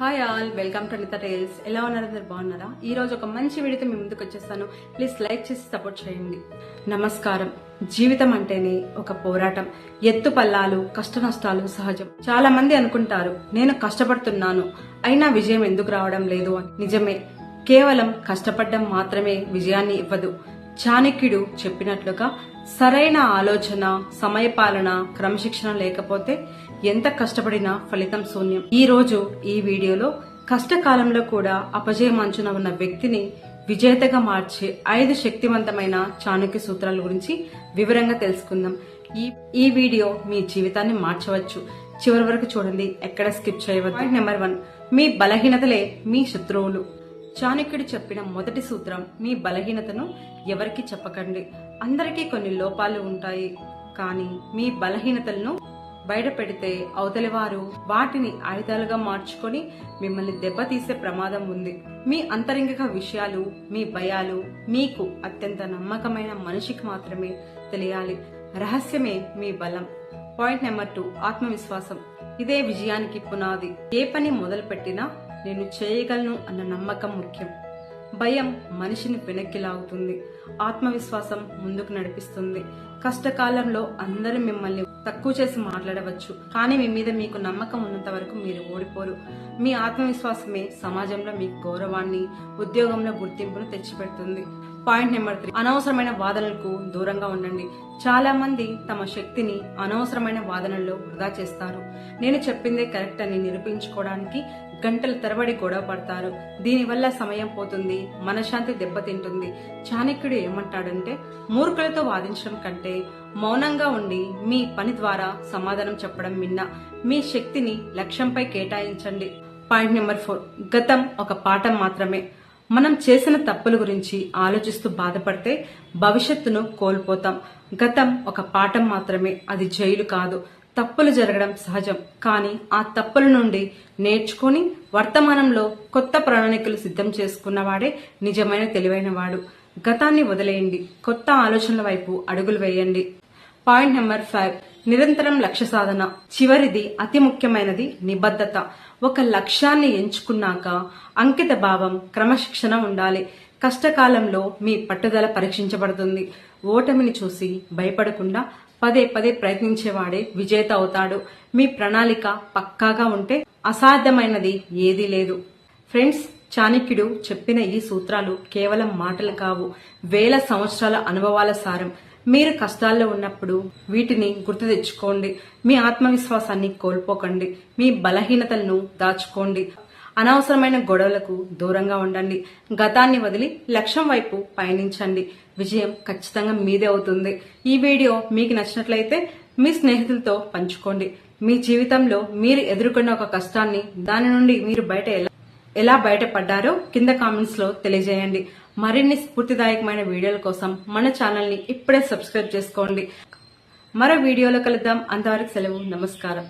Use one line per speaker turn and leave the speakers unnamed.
Hi all, welcome to Anitha tiles. ఎలా ఉన్నారు? అందరు బాగున్నారా? ఈ రోజు ఒక మంచి వీడియోతో మీ ముందుకు వచ్చేస్తాను. ప్లీజ్ లైక్ చేసి సపోర్ట్ చేయండి. నమస్కారం. జీవితం అంటేనే ఒక పోరాటం. ఎత్తు పల్లాలు, కష్ట నష్టాలు సహజం. చాలా మంది అనుకుంటారు, నేను కష్టపడుతున్నాను అయినా విజయం ఎందుకు రావడం లేదు అని. నిజమే, కేవలం కష్టపడడం మాత్రమే విజయాన్ని ఇవ్వదు. చాణక్యుడు చెప్పినట్లుగా సరైన ఆలోచన, సమయపాలన, క్రమశిక్షణ లేకపోతే ఎంత కష్టపడినా ఫలితం శూన్యం. ఈ రోజు ఈ వీడియోలో కష్టకాలంలో కూడా అపజయం అంచున ఉన్న వ్యక్తిని విజేతగా మార్చే 5 శక్తివంతమైన చాణక్య సూత్రాల గురించి వివరంగా తెలుసుకుందాం. ఈ వీడియో మీ జీవితాన్ని మార్చవచ్చు. చివరి వరకు చూడండి, ఎక్కడ స్కిప్ చేయవద్దు. పాయింట్ నెంబర్ 1, మీ బలహీనతలే మీ శత్రువులు. చాణక్యుడు చెప్పిన మొదటి సూత్రం, మీ బలహీనతను ఎవరికి చెప్పకండి. అందరికీ కొన్ని లోపాలు ఉంటాయి, కానీ మీ బలహీనతలను బయట పెడితే అవతలి వారు వాటిని ఆయుధాలుగా మార్చుకొని మిమ్మల్ని దెబ్బతీసే ప్రమాదం ఉంది. మీ అంతరంగిక విషయాలు, మీ భయాలు మీకు అత్యంత నమ్మకమైన మనిషికి మాత్రమే తెలియాలి. రహస్యమే మీ బలం. పాయింట్ నెంబర్ 2, ఆత్మవిశ్వాసం. ఇదే విజయానికి పునాది. ఏ పని మొదలు పెట్టినా నేను చేయగలను అన్న నమ్మకం ముఖ్యం. భయం మనిషిని వెనక్కి లాగుతుంది, ఆత్మవిశ్వాసం ముందుకు నడిపిస్తుంది. కష్టకాలంలో అందరూ మిమ్మల్ని తక్కువ చేసి మాట్లాడవచ్చు, కానీ మీ మీద మీకు నమ్మకం ఉన్నంత వరకు మీరు ఓడిపోరు. మీ ఆత్మవిశ్వాసమే సమాజంలో మీకు గౌరవాన్ని, ఉద్యోగంలో గుర్తింపును తెచ్చిపెడుతుంది. పాయింట్ నెంబర్ 3, అనవసరమైన వాదనలకు దూరంగా ఉండండి. చాలా మంది తమ శక్తిని అనవసరమైన వాదనల్లో వృధా చేస్తారు. నేను చెప్పిందే కరెక్ట్ అని నిరూపించుకోవడానికి గంటల తరబడి గొడవ పడతారు. దీనివల్ల సమయం పోతుంది, మనశ్శాంతి దెబ్బతింటుంది. చాణక్యుడు ఏమంటాడంటే, మూర్ఖులతో వాదించడం కంటే మౌనంగా ఉండి మీ పని ద్వారా సమాధానం చెప్పడం మిన్నా. మీ శక్తిని లక్ష్యంపై కేటాయించండి. పాయింట్ నెంబర్ 4, గతం ఒక పాఠం మాత్రమే. మనం చేసిన తప్పుల గురించి ఆలోచిస్తూ బాధపడితే భవిష్యత్తును కోల్పోతాం. గతం ఒక పాఠం మాత్రమే, అది జైలు కాదు. తప్పులు జరగడం సహజం, కానీ ఆ తప్పుల నుండి నేర్చుకుని వర్తమానంలో కొత్త ప్రణాళికలు సిద్ధం చేసుకున్నవాడే నిజమైన తెలివైన వాడు. గతాన్ని వదిలేయండి, కొత్త ఆలోచనల వైపు అడుగులు వేయండి. పాయింట్ నెంబర్ 5, నిరంతరం లక్ష్య సాధన. చివరిది అతి ముఖ్యమైనది, నిబద్ధత. ఒక లక్ష్యాన్ని ఎంచుకున్నాక అంకిత భావం, క్రమశిక్షణ ఉండాలి. కష్టకాలంలో మీ పట్టుదల పరీక్షించబడుతుంది. ఓటమిని చూసి భయపడకుండా పదే పదే ప్రయత్నించేవాడే విజేత అవుతాడు. మీ ప్రణాళిక పక్కాగా ఉంటే అసాధ్యమైనది ఏదీ లేదు. ఫ్రెండ్స్, చాణక్యుడు చెప్పిన ఈ సూత్రాలు కేవలం మాటలు కావు, వేల సంవత్సరాల అనుభవాల సారం. మీరు కష్టాల్లో ఉన్నప్పుడు వీటిని గుర్తు తెచ్చుకోండి. మీ ఆత్మవిశ్వాసాన్ని కోల్పోకండి, మీ బలహీనతలను దాచుకోండి. అనవసరమైన గొడవలకు దూరంగా ఉండండి. గతాన్ని వదిలి లక్ష్యం వైపు పయనించండి. విజయం ఖచ్చితంగా మీదే అవుతుంది. ఈ వీడియో మీకు నచ్చినట్లయితే మీ స్నేహితులతో పంచుకోండి. మీ జీవితంలో మీరు ఎదుర్కొన్న ఒక కష్టాన్ని, దాని నుండి మీరు ఎలా బయటపడ్డారో కింద కామెంట్స్ లో తెలియజేయండి. మరిన్ని స్ఫూర్తిదాయకమైన వీడియోల కోసం మన ఛానల్ ని ఇప్పుడే సబ్స్క్రైబ్ చేసుకోండి. మరో వీడియోలో కలుద్దాం. అంతవరకు సెలవు. నమస్కారం.